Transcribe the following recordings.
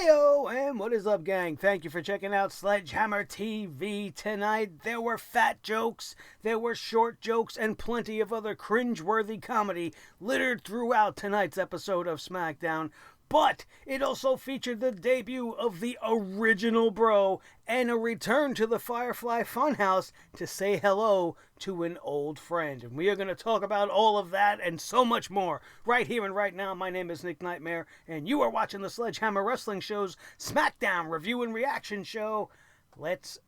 Heyo, and what is up, gang? Thank you for checking out Sledgehammer TV tonight. There were fat jokes, there were short jokes, and plenty of other cringe-worthy comedy littered throughout tonight's episode of Smackdown. But it also featured the debut of the original Bro and a return to the Firefly Funhouse to say hello to an old friend. And we are going to talk about all of that and so much more right here and right now. My name is Nick Nightmare, and you are watching the Sledgehammer Wrestling Show's Smackdown Review and Reaction Show. Let's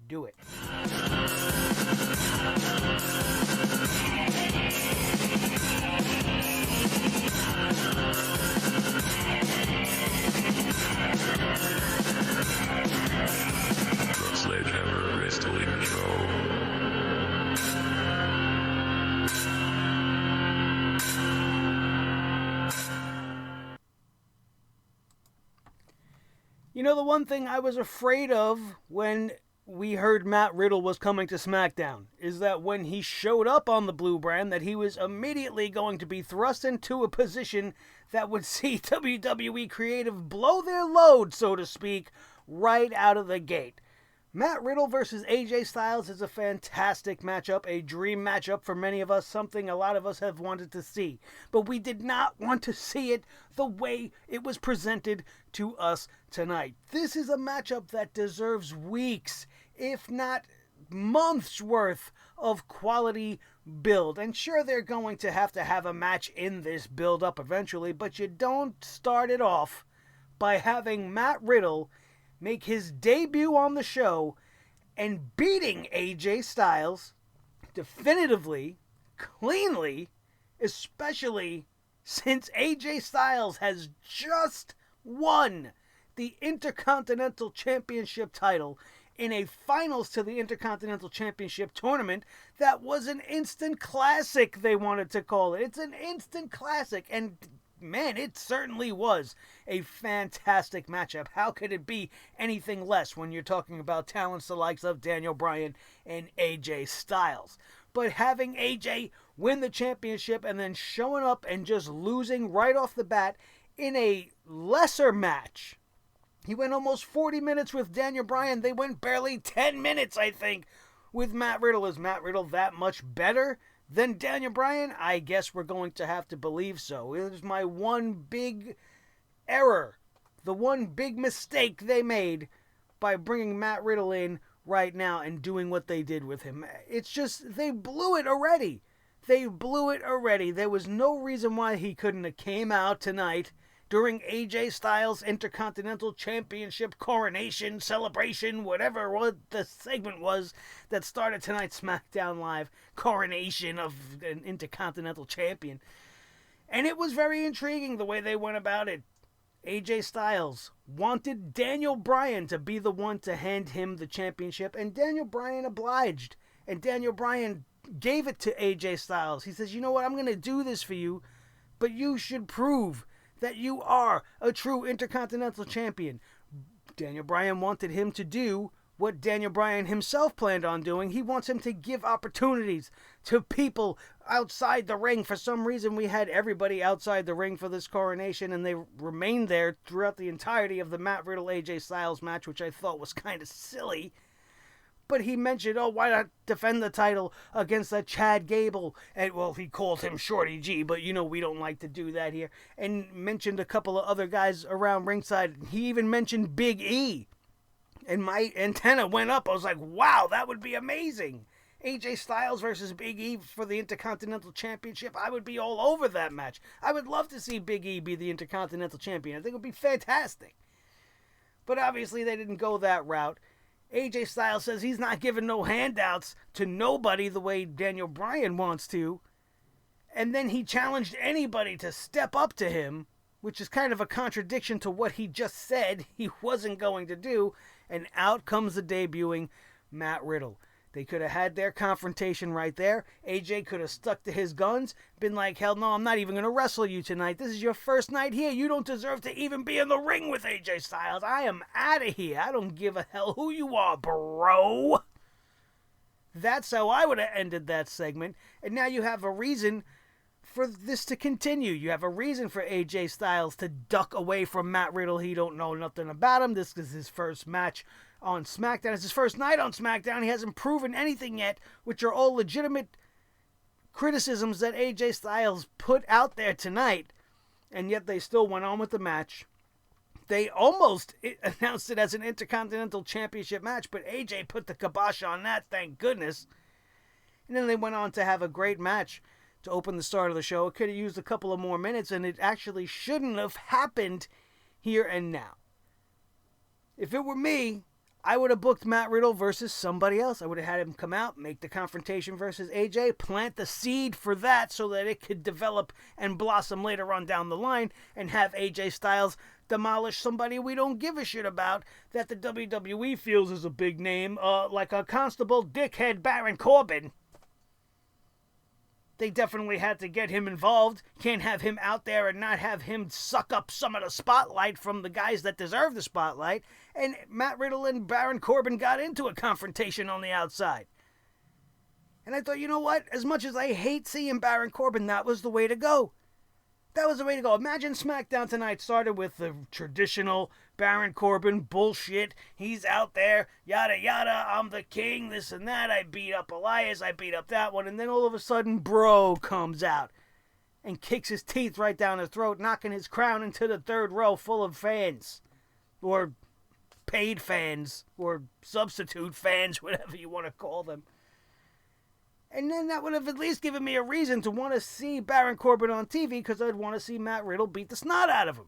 do it. Sledgehammer Wrestling Show. You know, the one thing I was afraid of when we heard Matt Riddle was coming to SmackDown is that when he showed up on the Blue Brand, that he was immediately going to be thrust into a position that would see WWE Creative blow their load, so to speak, right out of the gate. Matt Riddle versus AJ Styles is a fantastic matchup, a dream matchup for many of us, something a lot of us have wanted to see. But we did not want to see it the way it was presented to us tonight. This is a matchup that deserves weeks, if not months worth of quality build. And sure, they're going to have a match in this build-up eventually, but you don't start it off by having Matt Riddle make his debut on the show and beating AJ Styles definitively, cleanly, especially since AJ Styles has just won the Intercontinental Championship title in a finals to the Intercontinental Championship tournament that was an instant classic, they wanted to call it. It's an instant classic, and man, it certainly was a fantastic matchup. How could it be anything less when you're talking about talents the likes of Daniel Bryan and AJ Styles? But having AJ win the championship and then showing up and just losing right off the bat in a lesser match. He went almost 40 minutes with Daniel Bryan. They went barely 10 minutes, I think, with Matt Riddle. Is Matt Riddle that much better than Daniel Bryan? I guess we're going to have to believe so. It was my one big error, the one big mistake they made by bringing Matt Riddle in right now and doing what they did with him. It's just, they blew it already. They blew it already. There was no reason why he couldn't have came out tonight during AJ Styles' Intercontinental Championship coronation celebration, whatever what the segment was that started tonight's SmackDown Live, coronation of an Intercontinental Champion. And it was very intriguing the way they went about it. AJ Styles wanted Daniel Bryan to be the one to hand him the championship, and Daniel Bryan obliged. And Daniel Bryan gave it to AJ Styles. He says, you know what, I'm going to do this for you, but you should prove that you are a true Intercontinental Champion. Daniel Bryan wanted him to do what Daniel Bryan himself planned on doing. He wants him to give opportunities to people outside the ring. For some reason, we had everybody outside the ring for this coronation, and they remained there throughout the entirety of the Matt Riddle-AJ Styles match, which I thought was kind of silly. But he mentioned, why not defend the title against that Chad Gable? And, well, he called him Shorty G, but, we don't like to do that here. And mentioned a couple of other guys around ringside. He even mentioned Big E. And my antenna went up. I was like, wow, that would be amazing. AJ Styles versus Big E for the Intercontinental Championship. I would be all over that match. I would love to see Big E be the Intercontinental Champion. I think it would be fantastic. But obviously they didn't go that route. AJ Styles says he's not giving no handouts to nobody the way Daniel Bryan wants to. And then he challenged anybody to step up to him, which is kind of a contradiction to what he just said he wasn't going to do. And out comes the debuting Matt Riddle. They could have had their confrontation right there. AJ could have stuck to his guns, been like, hell no, I'm not even going to wrestle you tonight. This is your first night here. You don't deserve to even be in the ring with AJ Styles. I am out of here. I don't give a hell who you are, bro. That's how I would have ended that segment. And now you have a reason for this to continue. You have a reason for AJ Styles to duck away from Matt Riddle. He don't know nothing about him. This is his first match on SmackDown. It's his first night on SmackDown. He hasn't proven anything yet, which are all legitimate criticisms that AJ Styles put out there tonight, and yet they still went on with the match. They almost announced it as an Intercontinental Championship match, but AJ put the kibosh on that, thank goodness. And then they went on to have a great match to open the start of the show. It could have used a couple of more minutes, and it actually shouldn't have happened here and now. If it were me, I would have booked Matt Riddle versus somebody else. I would have had him come out, make the confrontation versus AJ, plant the seed for that so that it could develop and blossom later on down the line, and have AJ Styles demolish somebody we don't give a shit about that the WWE feels is a big name, like a constable dickhead Baron Corbin. They definitely had to get him involved. Can't have him out there and not have him suck up some of the spotlight from the guys that deserve the spotlight. And Matt Riddle and Baron Corbin got into a confrontation on the outside. And I thought, you know what? As much as I hate seeing Baron Corbin, that was the way to go. That was the way to go. Imagine SmackDown tonight started with the traditional Baron Corbin bullshit. He's out there, yada yada, I'm the king, this and that. I beat up Elias, I beat up that one. And then all of a sudden, Bro comes out and kicks his teeth right down his throat, knocking his crown into the third row full of fans. Or paid fans, or substitute fans, whatever you want to call them. And then that would have at least given me a reason to want to see Baron Corbin on TV, because I'd want to see Matt Riddle beat the snot out of him.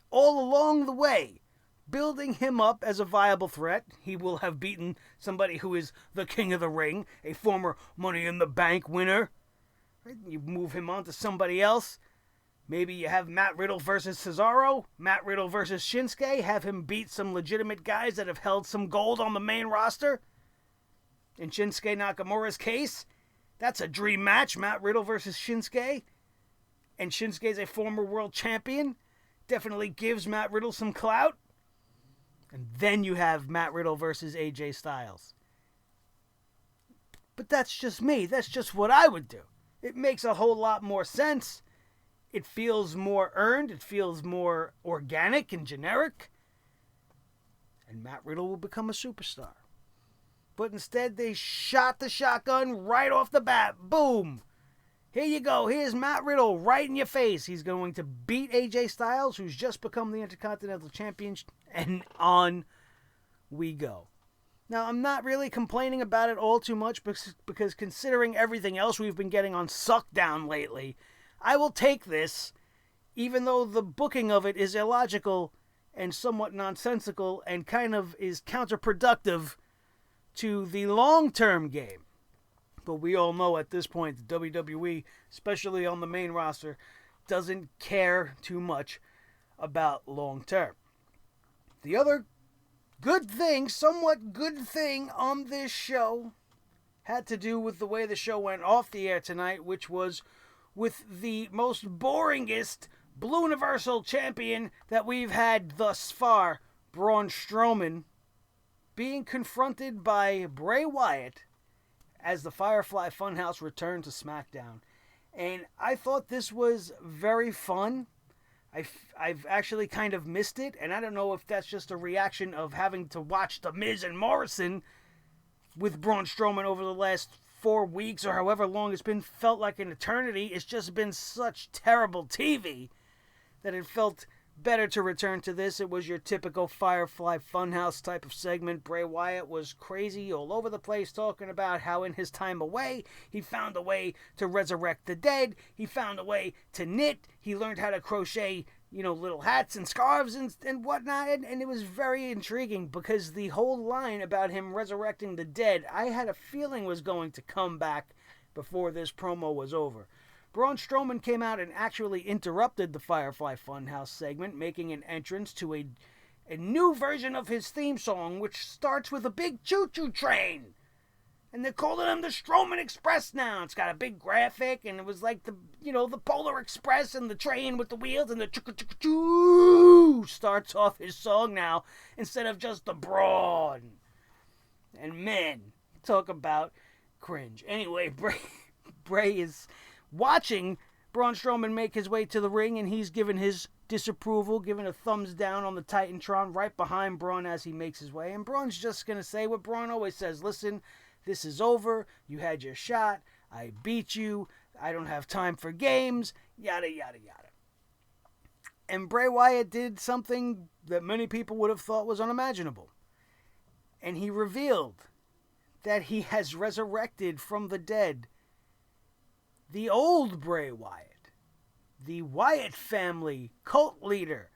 All along the way, building him up as a viable threat. He will have beaten somebody who is the king of the ring, a former Money in the Bank winner. Right? You move him on to somebody else. Maybe you have Matt Riddle versus Cesaro, Matt Riddle versus Shinsuke, have him beat some legitimate guys that have held some gold on the main roster. In Shinsuke Nakamura's case, that's a dream match, Matt Riddle versus Shinsuke. And Shinsuke's a former world champion. Definitely gives Matt Riddle some clout. And then you have Matt Riddle versus AJ Styles. But that's just me. That's just what I would do. It makes a whole lot more sense. It feels more earned. It feels more organic and generic. And Matt Riddle will become a superstar. But instead, they shot the shotgun right off the bat. Boom. Here you go. Here's Matt Riddle right in your face. He's going to beat AJ Styles, who's just become the Intercontinental Champion. And on we go. Now, I'm not really complaining about it all too much because considering everything else we've been getting on Suckdown lately, I will take this, even though the booking of it is illogical and somewhat nonsensical and kind of is counterproductive to the long-term game. But we all know at this point the WWE, especially on the main roster, doesn't care too much about long-term. The other good thing, somewhat good thing on this show had to do with the way the show went off the air tonight, which was with the most boringest Blue Universal Champion that we've had thus far, Braun Strowman, being confronted by Bray Wyatt as the Firefly Funhouse returned to SmackDown. And I thought this was very fun. I've actually kind of missed it, and I don't know if that's just a reaction of having to watch The Miz and Morrison with Braun Strowman over the last 4 weeks or however long it's been, felt like an eternity. It's just been such terrible TV that it felt better to return to this. It was your typical Firefly Funhouse type of segment. Bray Wyatt was crazy all over the place, talking about how in his time away, he found a way to resurrect the dead. He found a way to knit. He learned how to crochet, little hats and scarves and whatnot. And it was very intriguing because the whole line about him resurrecting the dead, I had a feeling was going to come back before this promo was over. Braun Strowman came out and actually interrupted the Firefly Funhouse segment, making an entrance to a new version of his theme song, which starts with a big choo-choo train. And they're calling him the Strowman Express now. It's got a big graphic, and it was like the Polar Express and the train with the wheels, and the choo-choo-choo starts off his song now, instead of just the Braun. And man, talk about cringe. Anyway, Bray is watching Braun Strowman make his way to the ring, and he's given his disapproval, giving a thumbs down on the Titantron right behind Braun as he makes his way. And Braun's just going to say what Braun always says: listen, this is over. You had your shot. I beat you. I don't have time for games. Yada, yada, yada. And Bray Wyatt did something that many people would have thought was unimaginable. And he revealed that he has resurrected from the dead the old Bray Wyatt, the Wyatt family cult leader,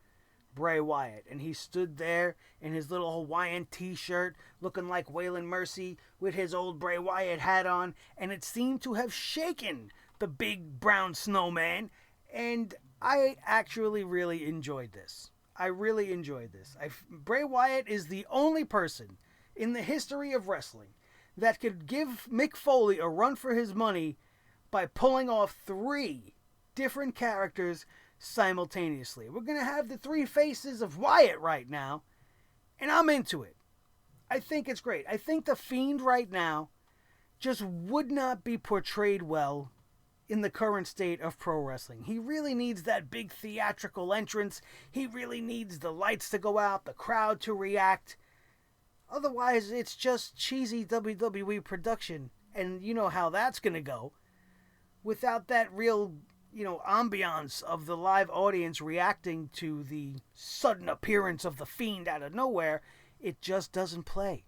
Bray Wyatt. And he stood there in his little Hawaiian t-shirt, looking like Waylon Mercy, with his old Bray Wyatt hat on, and it seemed to have shaken the big brown snowman. And I actually really enjoyed this. I really enjoyed this. Bray Wyatt is the only person in the history of wrestling that could give Mick Foley a run for his money by pulling off 3 different characters simultaneously. We're going to have the 3 faces of Wyatt right now, and I'm into it. I think it's great. I think The Fiend right now just would not be portrayed well in the current state of pro wrestling. He really needs that big theatrical entrance. He really needs the lights to go out, the crowd to react. Otherwise, it's just cheesy WWE production, and you know how that's going to go. Without that real, ambiance of the live audience reacting to the sudden appearance of the Fiend out of nowhere, it just doesn't play.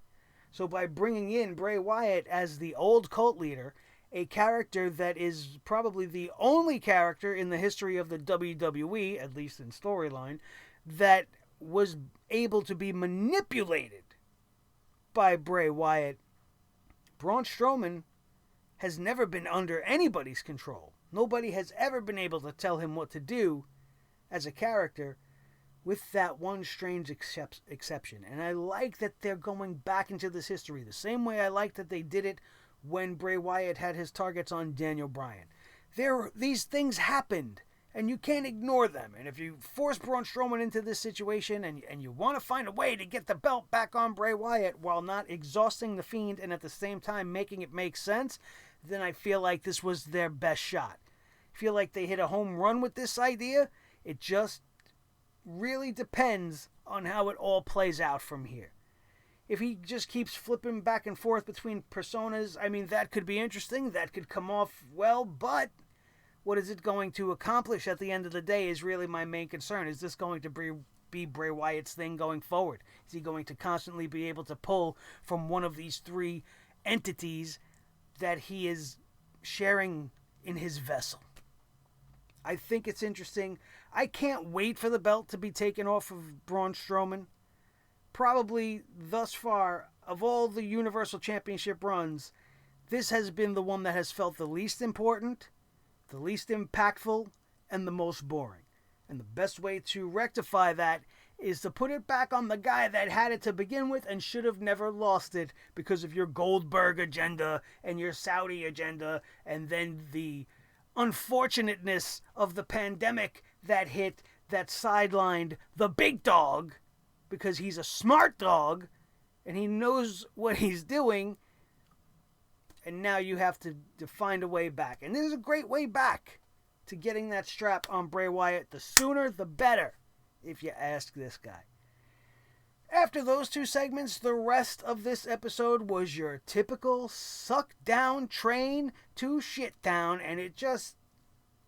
So by bringing in Bray Wyatt as the old cult leader, a character that is probably the only character in the history of the WWE, at least in storyline, that was able to be manipulated by Bray Wyatt, Braun Strowman has never been under anybody's control. Nobody has ever been able to tell him what to do as a character, with that one strange exception. And I like that they're going back into this history the same way I like that they did it when Bray Wyatt had his targets on Daniel Bryan. These things happened, and you can't ignore them. And if you force Braun Strowman into this situation and you want to find a way to get the belt back on Bray Wyatt while not exhausting the Fiend and at the same time making it make sense, then I feel like this was their best shot. I feel like they hit a home run with this idea. It just really depends on how it all plays out from here. If he just keeps flipping back and forth between personas, I mean, that could be interesting. That could come off well, but what is it going to accomplish at the end of the day is really my main concern. Is this going to be Bray Wyatt's thing going forward? Is he going to constantly be able to pull from one of these 3 entities that he is sharing in his vessel? I think it's interesting. I can't wait for the belt to be taken off of Braun Strowman. Probably thus far, of all the Universal Championship runs, this has been the one that has felt the least important, the least impactful, and the most boring. And the best way to rectify that is to put it back on the guy that had it to begin with and should have never lost it because of your Goldberg agenda and your Saudi agenda, and then the unfortunateness of the pandemic that hit that sidelined the big dog, because he's a smart dog and he knows what he's doing, and now you have to find a way back. And there's a great way back to getting that strap on Bray Wyatt. The sooner the better, if you ask this guy. After those 2 segments, the rest of this episode was your typical suck down train to shit town, and it just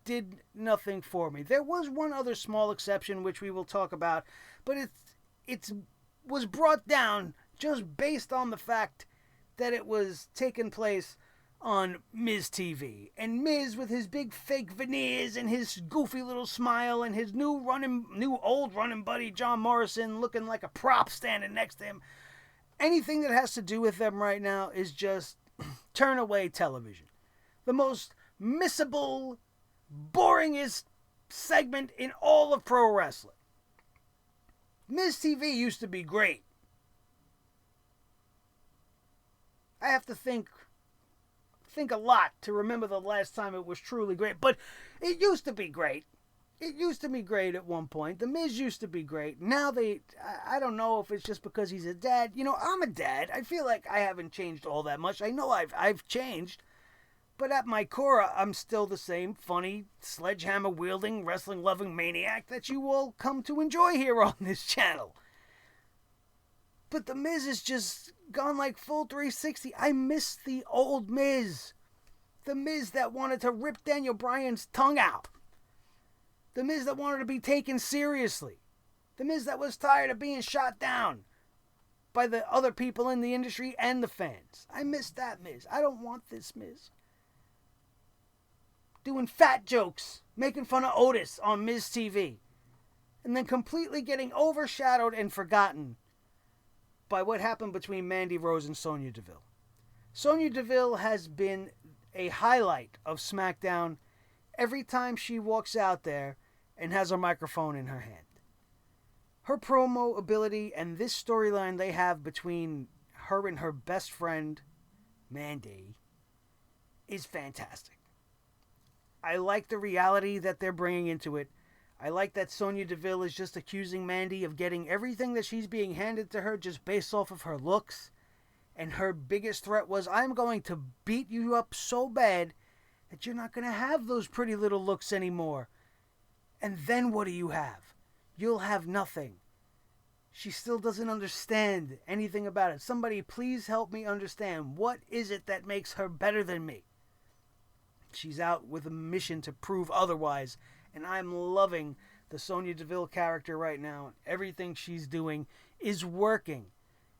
did nothing for me. There was one other small exception which we will talk about, but it was brought down just based on the fact that it was taking place on Miz TV. And Miz, with his big fake veneers and his goofy little smile and his new old running buddy John Morrison looking like a prop standing next to him, anything that has to do with them right now is just turn away television. The most missable, boringest segment in all of pro wrestling. Miz TV used to be great. I have to think a lot to remember the last time it was truly great, but it used to be great. It used to be great at one point. The Miz used to be great. Now I don't know if it's just because he's a dad. I'm a dad. I feel like I haven't changed all that much. I know I've changed, But at my core, I'm still the same funny, sledgehammer-wielding, wrestling-loving maniac that you all come to enjoy here on this channel. But the Miz has just gone like full 360. I miss the old Miz. The Miz that wanted to rip Daniel Bryan's tongue out. The Miz that wanted to be taken seriously. The Miz that was tired of being shot down by the other people in the industry and the fans. I miss that Miz. I don't want this Miz doing fat jokes, making fun of Otis on Miz TV, and then completely getting overshadowed and forgotten by what happened between Mandy Rose and Sonya DeVille. Sonya DeVille has been a highlight of SmackDown every time she walks out there and has a microphone in her hand. Her promo ability and this storyline they have between her and her best friend, Mandy, is fantastic. I like the reality that they're bringing into it. I like that Sonya DeVille is just accusing Mandy of getting everything that she's being handed to her just based off of her looks. And her biggest threat was, I'm going to beat you up so bad that you're not going to have those pretty little looks anymore. And then what do you have? You'll have nothing. She still doesn't understand anything about it. Somebody please help me understand. What is it that makes her better than me? She's out with a mission to prove otherwise. And I'm loving the Sonya DeVille character right now. Everything she's doing is working.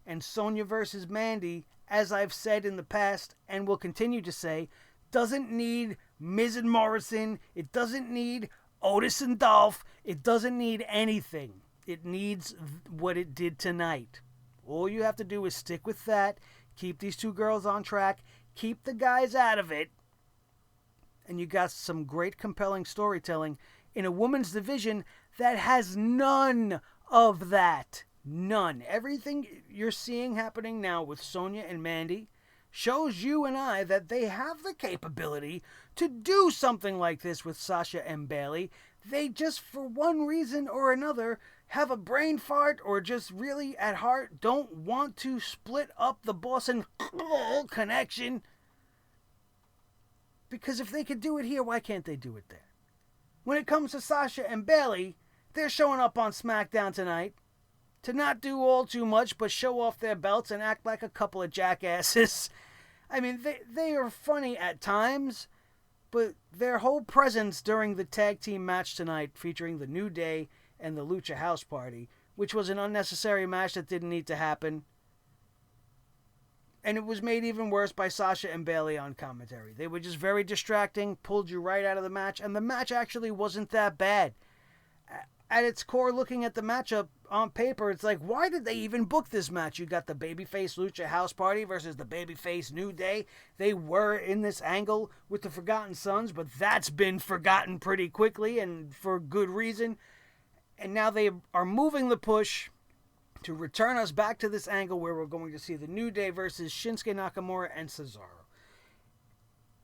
And Sonya versus Mandy, as I've said in the past and will continue to say, doesn't need Miz and Morrison. It doesn't need Otis and Dolph. It doesn't need anything. It needs what it did tonight. All you have to do is stick with that. Keep these two girls on track. Keep the guys out of it. And you got some great compelling storytelling in a women's division that has none of that. None. Everything you're seeing happening now with Sonya and Mandy shows you and I that they have the capability to do something like this with Sasha and Bayley. They just, for one reason or another, have a brain fart or just really at heart don't want to split up the Boss and connection. Because if they could do it here, why can't they do it there? When it comes to Sasha and Bayley, they're showing up on SmackDown tonight to not do all too much but show off their belts and act like a couple of jackasses. I mean, they are funny at times, but their whole presence during the tag team match tonight featuring the New Day and the Lucha House Party, which was an unnecessary match that didn't need to happen. And it was made even worse by Sasha and Bayley on commentary. They were just very distracting, pulled you right out of the match, and the match actually wasn't that bad. At its core, looking at the matchup on paper, it's like, why did they even book this match? You got the babyface Lucha House Party versus the babyface New Day. They were in this angle with the Forgotten Sons, but that's been forgotten pretty quickly and for good reason. And now they are moving the push to return us back to this angle where we're going to see the New Day versus Shinsuke Nakamura and Cesaro.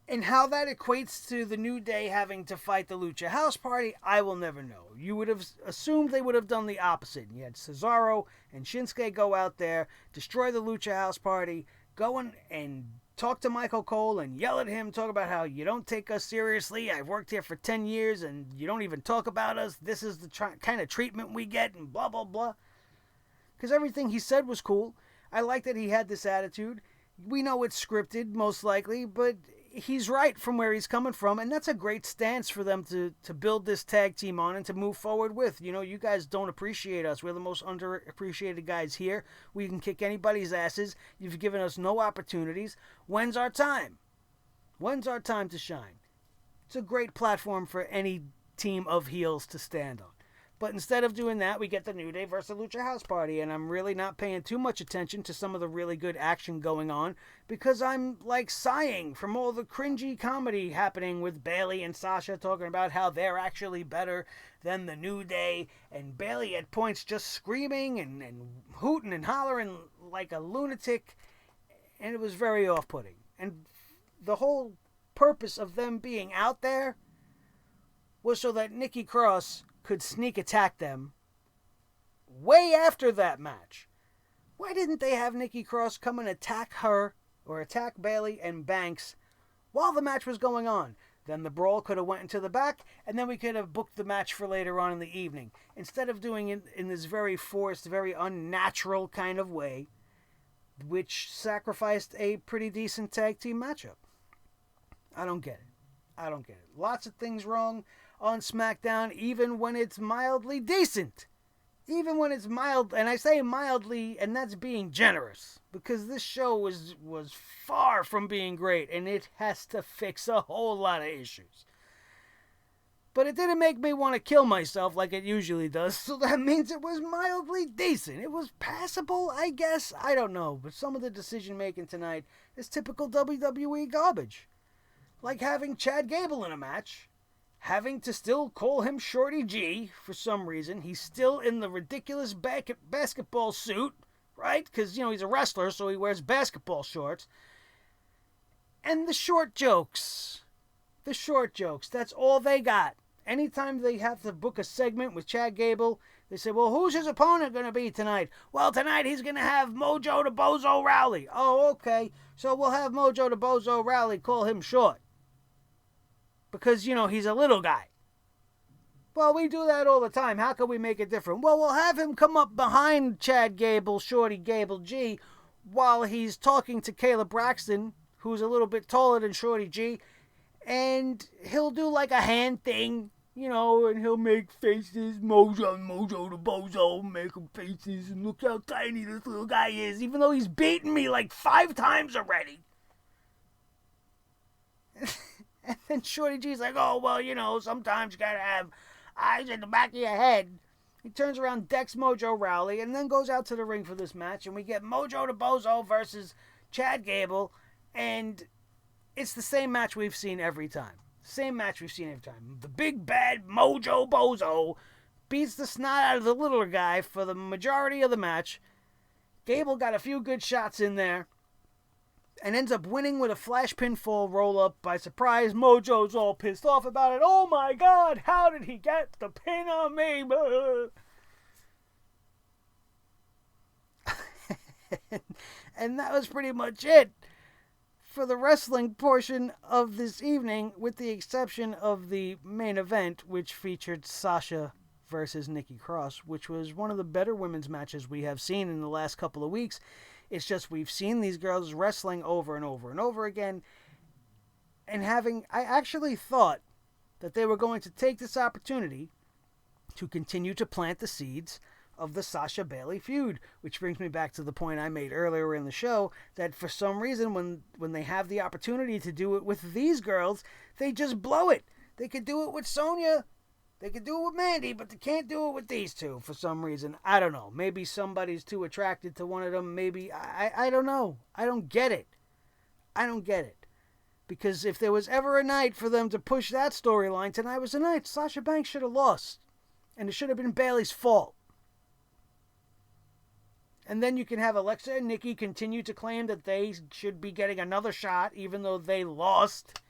And how that equates to the New Day having to fight the Lucha House Party, I will never know. You would have assumed they would have done the opposite. You had Cesaro and Shinsuke go out there, destroy the Lucha House Party, go and talk to Michael Cole and yell at him, talk about how you don't take us seriously. I've worked here for 10 years and you don't even talk about us. This is the kind of treatment we get and blah, blah, blah. Because everything he said was cool. I like that he had this attitude. We know it's scripted, most likely, but he's right from where he's coming from, and that's a great stance for them to build this tag team on and to move forward with. You know, you guys don't appreciate us. We're the most underappreciated guys here. We can kick anybody's asses. You've given us no opportunities. When's our time? When's our time to shine? It's a great platform for any team of heels to stand on. But instead of doing that, we get the New Day versus Lucha House Party, and I'm really not paying too much attention to some of the really good action going on because I'm like sighing from all the cringy comedy happening with Bayley and Sasha talking about how they're actually better than the New Day, and Bayley at points just screaming and hooting and hollering like a lunatic, and it was very off-putting. And the whole purpose of them being out there was so that Nikki Cross could sneak attack them way after that match. Why didn't they have Nikki Cross come and attack her or attack Bayley and Banks while the match was going on. Then the brawl could have went into the back, and then we could have booked the match for later on in the evening. Instead of doing it in this very forced, very unnatural kind of way, which sacrificed a pretty decent tag team matchup. I don't get it. Lots of things wrong on SmackDown, even when it's mildly decent. Even when it's mild, and I say mildly, and that's being generous, because this show was far from being great, and it has to fix a whole lot of issues. But it didn't make me want to kill myself like it usually does, so that means it was mildly decent. It was passable, I guess. I don't know, but some of the decision-making tonight is typical WWE garbage. Like having Chad Gable in a match, having to still call him Shorty G for some reason. He's still in the ridiculous basketball suit, right? Because, he's a wrestler, so he wears basketball shorts. And the short jokes. That's all they got. Anytime they have to book a segment with Chad Gable, they say, well, who's his opponent going to be tonight? Well, tonight he's going to have Mojo the Bozo Rowley. Oh, okay. So we'll have Mojo the Bozo Rowley call him short. Because, he's a little guy. Well, we do that all the time. How can we make it different? Well, we'll have him come up behind Chad Gable, Shorty Gable G, while he's talking to Kayla Braxton, who's a little bit taller than Shorty G, and he'll do like a hand thing, and he'll make faces, Mojo the Bozo, making faces, and look how tiny this little guy is, even though he's beaten me like 5 times already. And then Shorty G's like, oh, well, sometimes you gotta have eyes in the back of your head. He turns around, decks Mojo Rowley, and then goes out to the ring for this match, and we get Mojo the Bozo versus Chad Gable, and it's the same match we've seen every time. The big bad Mojo Bozo beats the snot out of the littler guy for the majority of the match. Gable got a few good shots in there, and ends up winning with a flash pinfall roll-up. By surprise, Mojo's all pissed off about it. Oh my God, how did he get the pin on me? And that was pretty much it for the wrestling portion of this evening, with the exception of the main event, which featured Sasha versus Nikki Cross, which was one of the better women's matches we have seen in the last couple of weeks. It's just we've seen these girls wrestling over and over and over again. And I actually thought that they were going to take this opportunity to continue to plant the seeds of the Sasha Bayley feud. Which brings me back to the point I made earlier in the show, that for some reason when they have the opportunity to do it with these girls, they just blow it. They could do it with Sonya. They could do it with Mandy, but they can't do it with these two for some reason. I don't know. Maybe somebody's too attracted to one of them. Maybe, I don't know. I don't get it. Because if there was ever a night for them to push that storyline, tonight was the night. Sasha Banks should have lost. And it should have been Bayley's fault. And then you can have Alexa and Nikki continue to claim that they should be getting another shot, even though they lost.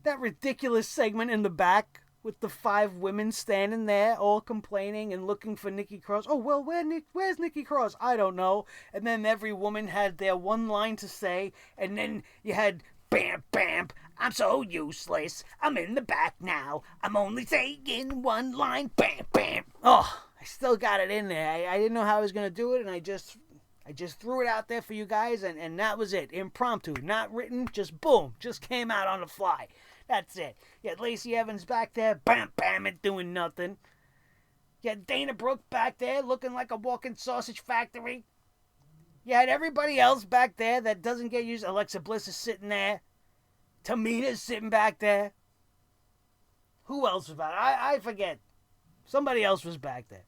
That ridiculous segment in the back with the 5 women standing there all complaining and looking for Nikki Cross. Oh, well, where's Nikki Cross? I don't know. And then every woman had their one line to say. And then you had, bam, bam, I'm so useless. I'm in the back now. I'm only saying one line, bam, bam. Oh, I still got it in there. I didn't know how I was going to do it, and I just threw it out there for you guys, and that was it. Impromptu, not written, just boom, just came out on the fly. That's it. You had Lacey Evans back there, bam, bam, and doing nothing. You had Dana Brooke back there looking like a walking sausage factory. You had everybody else back there that doesn't get used. Alexa Bliss is sitting there. Tamina's sitting back there. Who else was back? I forget. Somebody else was back there.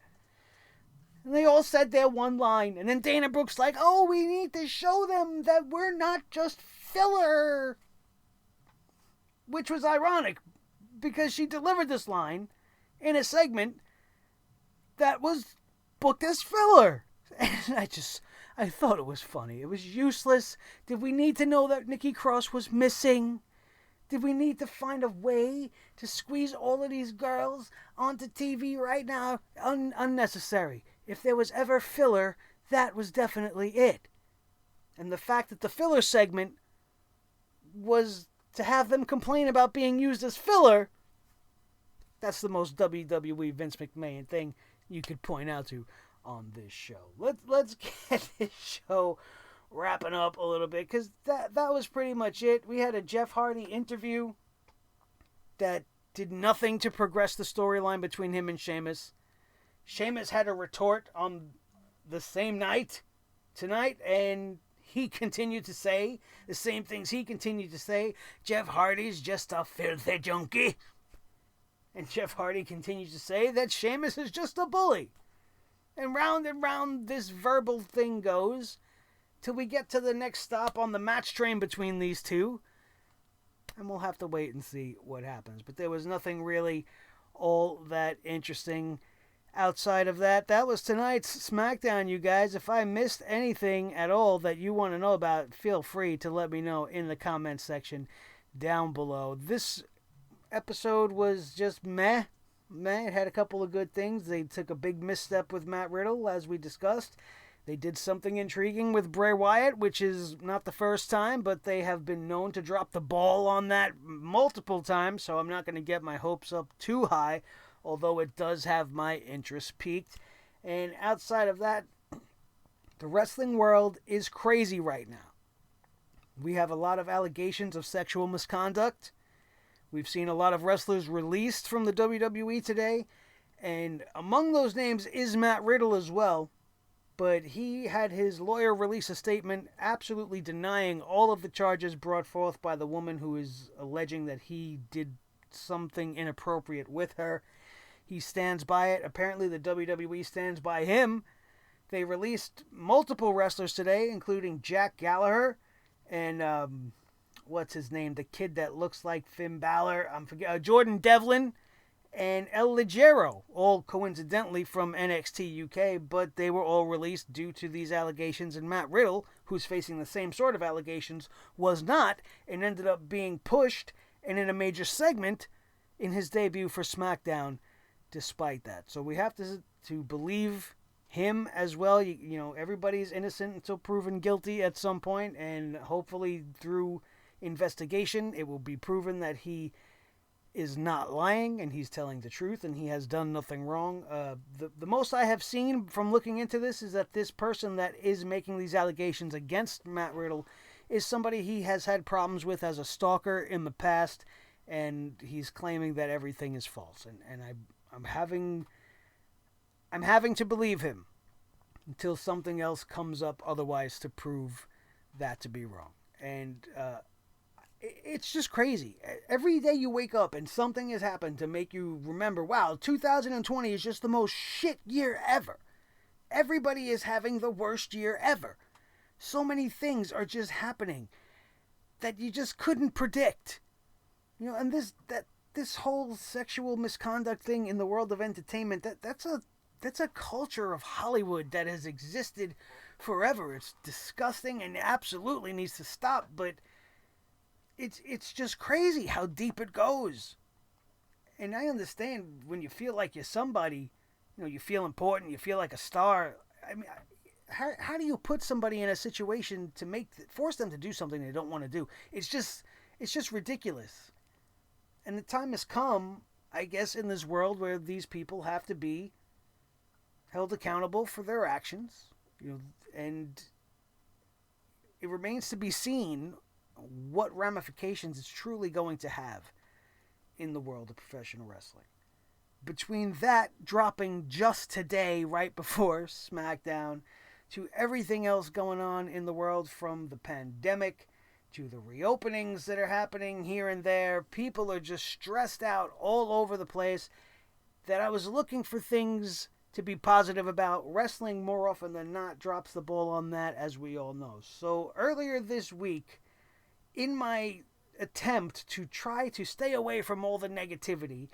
And they all said their one line. And then Dana Brooke's like, oh, we need to show them that we're not just filler. Which was ironic, because she delivered this line in a segment that was booked as filler. And I thought it was funny. It was useless. Did we need to know that Nikki Cross was missing? Did we need to find a way to squeeze all of these girls onto TV right now? Unnecessary. If there was ever filler, that was definitely it. And the fact that the filler segment was to have them complain about being used as filler. That's the most WWE Vince McMahon thing you could point out to on this show. Let's get this show wrapping up a little bit, because that was pretty much it. We had a Jeff Hardy interview that did nothing to progress the storyline between him and Sheamus. Sheamus had a retort on the same night, tonight, and he continued to say the same things he continued to say. Jeff Hardy's just a filthy junkie. And Jeff Hardy continues to say that Sheamus is just a bully. And round this verbal thing goes till we get to the next stop on the match train between these two. And we'll have to wait and see what happens. But there was nothing really all that interesting outside of that. That was tonight's SmackDown, you guys. If I missed anything at all that you want to know about, feel free to let me know in the comments section down below. This episode was just meh. It had a couple of good things. They took a big misstep with Matt Riddle, as we discussed. They did something intriguing with Bray Wyatt, which is not the first time, but they have been known to drop the ball on that multiple times, so I'm not going to get my hopes up too high, although it does have my interest piqued. And outside of that, the wrestling world is crazy right now. We have a lot of allegations of sexual misconduct. We've seen a lot of wrestlers released from the WWE today, and among those names is Matt Riddle as well. But he had his lawyer release a statement absolutely denying all of the charges brought forth by the woman who is alleging that he did something inappropriate with her. He stands by it. Apparently the WWE stands by him. They released multiple wrestlers today, including Jack Gallagher and what's his name? The kid that looks like Finn Balor. Jordan Devlin and El Ligero, all coincidentally from NXT UK, but they were all released due to these allegations. And Matt Riddle, who's facing the same sort of allegations, was not, and ended up being pushed and in a major segment in his debut for SmackDown despite that. So we have to believe him as well. You know, everybody's innocent until proven guilty at some point, and hopefully through investigation it will be proven that he is not lying and he's telling the truth and he has done nothing wrong. The most I have seen from looking into this is that this person that is making these allegations against Matt Riddle is somebody he has had problems with as a stalker in the past, and he's claiming that everything is false. And I'm having to believe him until something else comes up otherwise to prove that to be wrong. And it's just crazy. Every day you wake up and something has happened to make you remember, wow, 2020 is just the most shit year ever. Everybody is having the worst year ever. So many things are just happening that you just couldn't predict. You know, and this whole sexual misconduct thing in the world of entertainment, that's a culture of Hollywood that has existed forever. It's disgusting and absolutely needs to stop, but it's just crazy how deep it goes. And I understand when you feel like you're somebody, you know, you feel important, you feel like a star. I mean, how do you put somebody in a situation to force them to do something they don't want to do? It's just ridiculous. And the time has come, I guess, in this world where these people have to be held accountable for their actions, you know, and it remains to be seen what ramifications it's truly going to have in the world of professional wrestling. Between that dropping just today, right before SmackDown, to everything else going on in the world, from the pandemic to the reopenings that are happening here and there, people are just stressed out all over the place, that I was looking for things to be positive about. Wrestling, more often than not, drops the ball on that, as we all know. So earlier this week, in my attempt to try to stay away from all the negativity,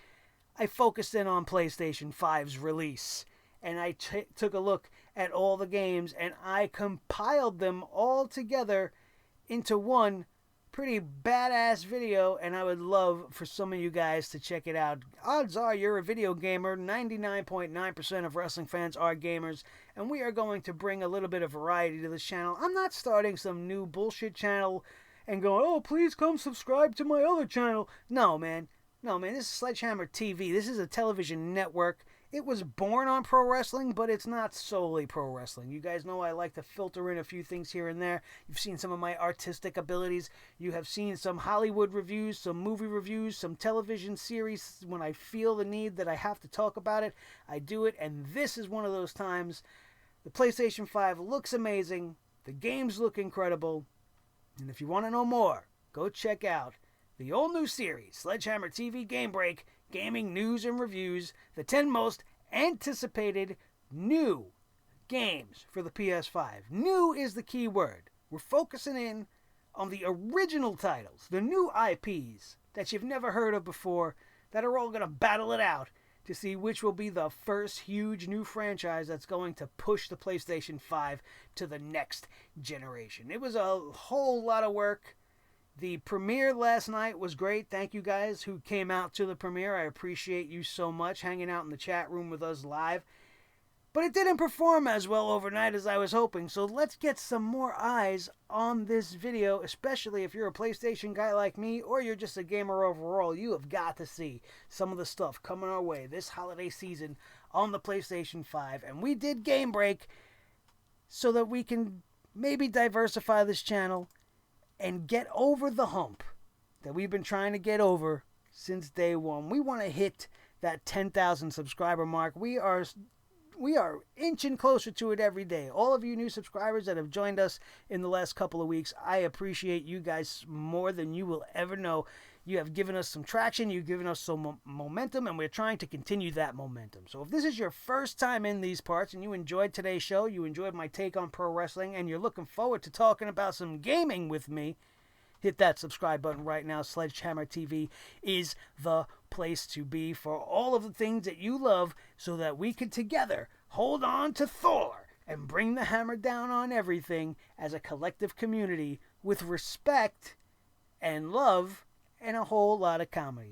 I focused in on PlayStation 5's release. And I took a look at all the games, and I compiled them all together into one pretty badass video, and I would love for some of you guys to check it out. Odds are you're a video gamer. 99.9% of wrestling fans are gamers, and we are going to bring a little bit of variety to this channel. I'm not starting some new bullshit channel and going, oh, please come subscribe to my other channel. No, man. No, man. This is Sledgehammer TV. This is a television network. It was born on pro wrestling, but it's not solely pro wrestling. You guys know I like to filter in a few things here and there. You've seen some of my artistic abilities. You have seen some Hollywood reviews, some movie reviews, some television series. When I feel the need that I have to talk about it, I do it. And this is one of those times. The PlayStation 5 looks amazing. The games look incredible. And if you want to know more, go check out the all-new series, Sledgehammer TV Game Break, Gaming News and Reviews, the 10 most anticipated new games for the PS5. New is the key word. We're focusing in on the original titles, the new IPs that you've never heard of before, that are all going to battle it out to see which will be the first huge new franchise that's going to push the PlayStation 5 to the next generation. It was a whole lot of work. The premiere last night was great. Thank you guys who came out to the premiere. I appreciate you so much hanging out in the chat room with us live. But it didn't perform as well overnight as I was hoping, so let's get some more eyes on this video, especially if you're a PlayStation guy like me or you're just a gamer overall. You have got to see some of the stuff coming our way this holiday season on the PlayStation 5. And we did Game Break so that we can maybe diversify this channel and get over the hump that we've been trying to get over since day one. We want to hit that 10,000 subscriber mark. We are inching closer to it every day. All of you new subscribers that have joined us in the last couple of weeks, I appreciate you guys more than you will ever know. You have given us some traction, you've given us some momentum, and we're trying to continue that momentum. So if this is your first time in these parts and you enjoyed today's show, you enjoyed my take on pro wrestling, and you're looking forward to talking about some gaming with me, hit that subscribe button right now. Sledgehammer TV is the place to be for all of the things that you love, so that we can together hold on to Thor and bring the hammer down on everything as a collective community with respect and love and a whole lot of comedy.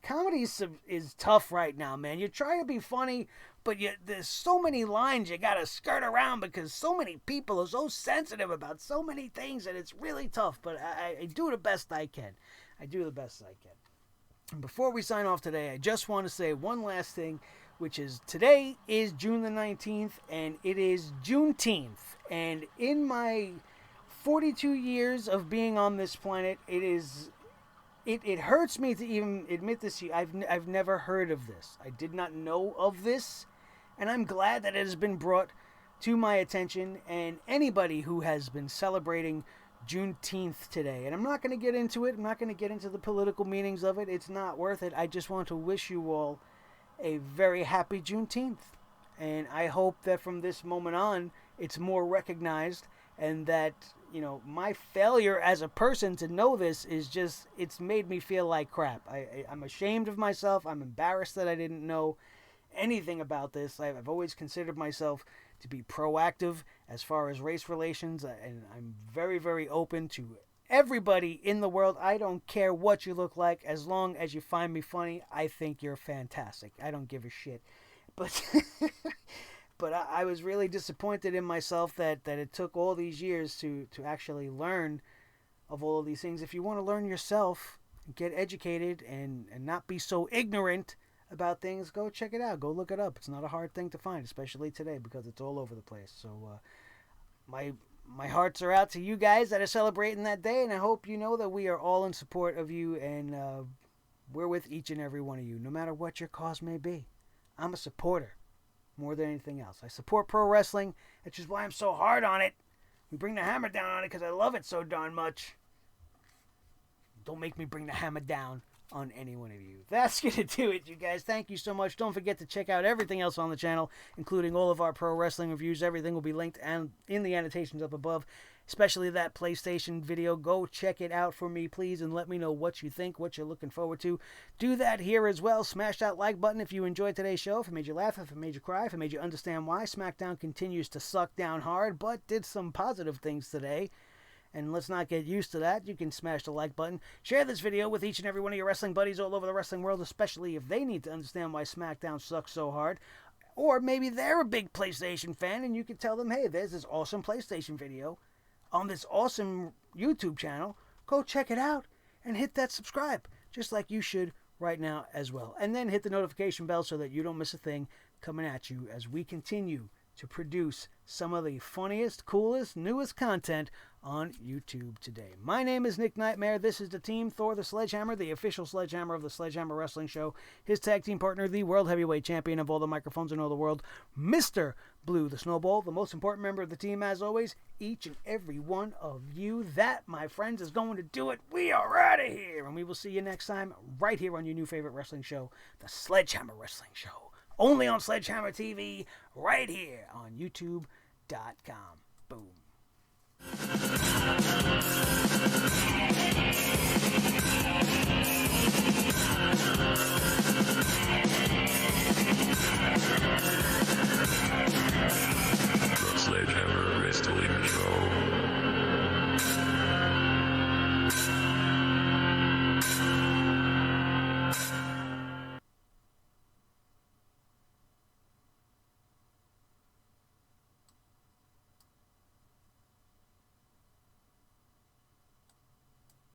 Comedy is tough right now, man. You try to be funny, but there's so many lines you gotta skirt around because so many people are so sensitive about so many things, and it's really tough. But I do the best I can. And before we sign off today, I just want to say one last thing, which is today is June the 19th, and it is Juneteenth. And in my 42 years of being on this planet, it hurts me to even admit this to you. I've never heard of this. I did not know of this, and I'm glad that it has been brought to my attention. And anybody who has been celebrating Juneteenth today, and I'm not going to get into it. I'm not going to get into the political meanings of it. It's not worth it. I just want to wish you all a very happy Juneteenth. And I hope that from this moment on, it's more recognized, and that, my failure as a person to know this is just, it's made me feel like crap. I'm ashamed of myself. I'm embarrassed that I didn't know anything about this. I've always considered myself to be proactive as far as race relations, and I'm very, very open to everybody in the world. I don't care what you look like, as long as you find me funny. I think you're fantastic. I don't give a shit. But but I was really disappointed in myself that it took all these years to actually learn of all of these things. If you want to learn yourself, get educated, and not be so ignorant about things, go check it out. Go look it up. It's not a hard thing to find, especially today, because it's all over the place. So my hearts are out to you guys that are celebrating that day, and I hope you know that we are all in support of you, and we're with each and every one of you, no matter what your cause may be. I'm a supporter more than anything else. I support pro wrestling, which is why I'm so hard on it. We bring the hammer down on it because I love it so darn much. Don't make me bring the hammer down on any one of you. That's going to do it, you guys. Thank you so much. Don't forget to check out everything else on the channel, including all of our pro wrestling reviews. Everything will be linked and in the annotations up above, especially that PlayStation video. Go check it out for me, please, and let me know what you think, what you're looking forward to. Do that here as well. Smash that like button if you enjoyed today's show, if it made you laugh, if it made you cry, if it made you understand why SmackDown continues to suck down hard, but did some positive things today. And let's not get used to that. You can smash the like button. Share this video with each and every one of your wrestling buddies all over the wrestling world, especially if they need to understand why SmackDown sucks so hard. Or maybe they're a big PlayStation fan and you can tell them, hey, there's this awesome PlayStation video on this awesome YouTube channel, go check it out and hit that subscribe, just like you should right now as well. And then hit the notification bell so that you don't miss a thing coming at you as we continue to produce some of the funniest, coolest, newest content on YouTube today. My name is Nick Nightmare. This is the team, Thor the Sledgehammer, the official Sledgehammer of the Sledgehammer Wrestling Show. His tag team partner, the World Heavyweight Champion of all the microphones in all the world, Mr. Blue the Snowball, the most important member of the team as always, each and every one of you. That, my friends, is going to do it. We are out of here, and we will see you next time right here on your new favorite wrestling show, the Sledgehammer Wrestling Show. Only on Sledgehammer TV, right here on YouTube.com. Boom.